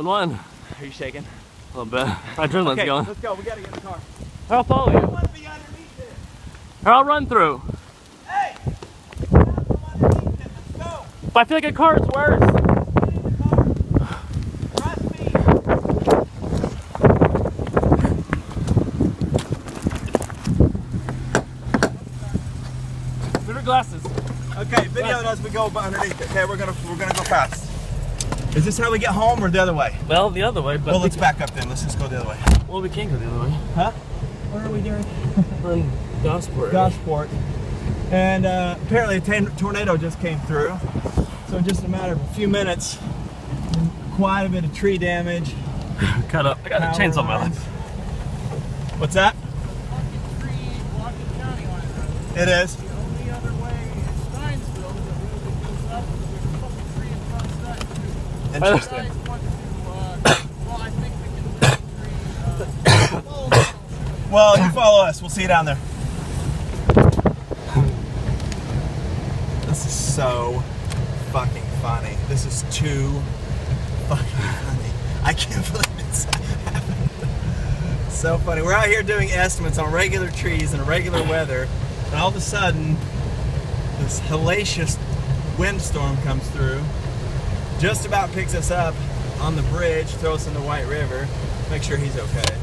One. Are you shaking? A little bit. My adrenaline's Okay, going. let's go. We gotta get in the car. I'll follow I you. want to be underneath it. Or I'll run through. Hey! Come underneath it. Let's go. But I feel like a car is worse. Get in the car. Trust me. Put your glasses. Okay, video as we go underneath it. Okay, we're gonna go fast. Is this how we get home or the other way? Well, the other way, but Well, let's back up then. Let's just go the other way. well, we can't go the other way. Huh? What are we doing? We're in Gosport. Gosport. And apparently a tornado just came through. So in just a matter of a few minutes, quite a bit of tree damage. Cut up. I got a chainsaw in my lap. What's that? It is. The only other way is Steinsville, that really goes up, and there's a couple tree in front of Steinsville. Interesting. Guys want to, well, I think we can follow them. Well, you follow us. We'll see you down there. This is so fucking funny. This is too fucking funny. I can't believe this happened. So funny. We're out here doing estimates on regular trees in regular weather, and all of a sudden, this hellacious windstorm comes through, just about picks us up on the bridge, throws us in the White River. Make sure he's okay.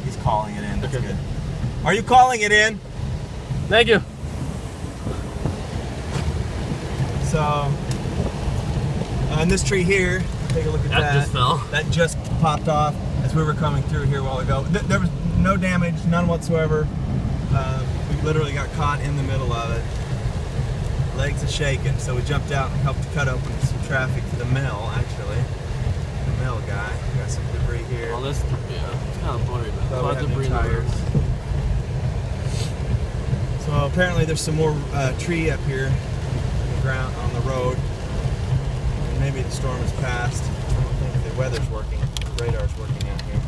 He's calling it in. That's Okay. good. Are you calling it in? Thank you. So, and this tree here, take a look at that. That just fell. That just popped off as we were coming through here a while ago. There was no damage, none whatsoever. We literally got caught in the middle of it. Legs are shaking, so we jumped out and helped to cut open some traffic to the mill, actually. The mill guy. Got some debris here. Well, this, yeah, it's kind of blurry, but Thought a lot we of had new debris in the road. tires. So apparently there's some more tree up here on the ground, on the road. And maybe the storm has passed. I don't think the weather's working. The radar's working out here.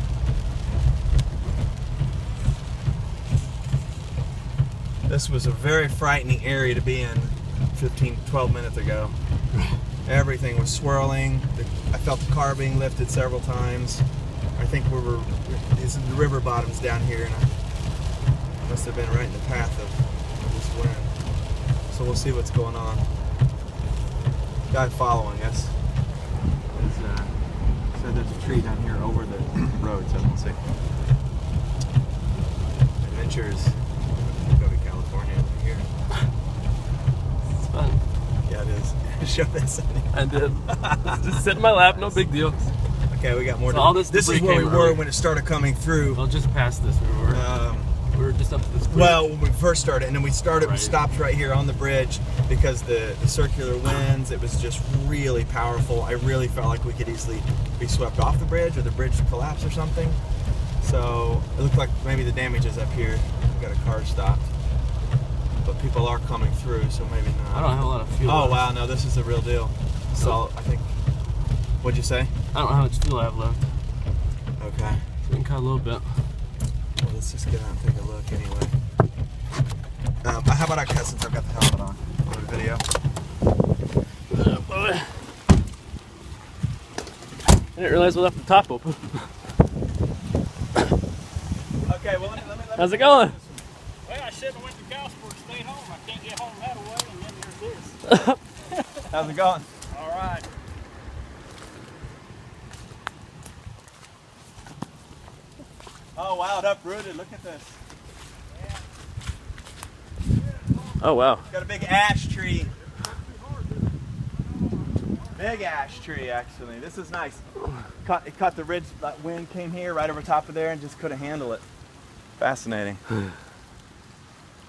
This was a very frightening area to be in 12 minutes ago. Everything was swirling. I felt the car being lifted several times. I think the river bottom's down here, and I must have been right in the path of this wind. So we'll see what's going on. Guy following us said there's a tree down here over the road, so we'll see. Adventures. Go to California over here. It's fun. Yeah, it is. Show this. I did. Just sit in my lap, no big deal. Okay, we got more. So all this is debris where we came were early. when it started coming through. Well, just past this, we were just up to this bridge. Well, when we first started, and then we started, we Right. stopped right here on the bridge because the circular winds, it was just really powerful. I really felt like we could easily be swept off the bridge or the bridge collapse or something. So it looked like maybe the damage is up here. We got a car stopped. But people are coming through, so maybe not. I don't have a lot of fuel. Oh, left. wow, no, this is the real deal. So I think, what'd you say? I don't know how much fuel I have left. Okay. So we can cut a little bit. Well, let's just get out and take a look anyway. How about I cut since I've got the helmet on? For the video. Boy. I didn't realize we left the top open. Okay, well, let me How's it going? Well, I said I went to Gosport and stayed home. I can't get home that way, and then there's this. How's it going? All right. Oh, wow, it uprooted. Look at this. Oh, wow. Got a big ash tree. Big ash tree, actually. This is nice. It caught the ridge, that wind came here right over top of there and just couldn't handle it. Fascinating.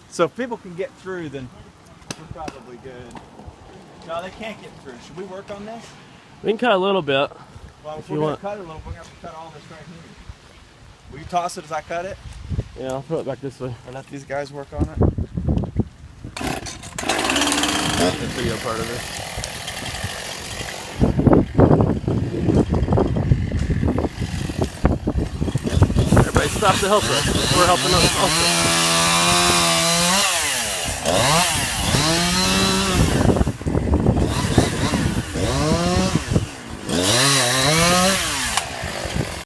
So if people can get through, then we're probably good. No, they can't get through. Should we work on this? We can cut a little bit. Well, If if you we're going want. to cut it a little, we're going to have to cut all this right here. Will you toss it as I cut it? Yeah, I'll throw it back this way. Or let these guys work on it? That's the video part of it. Everybody stop to help us. We're helping us also.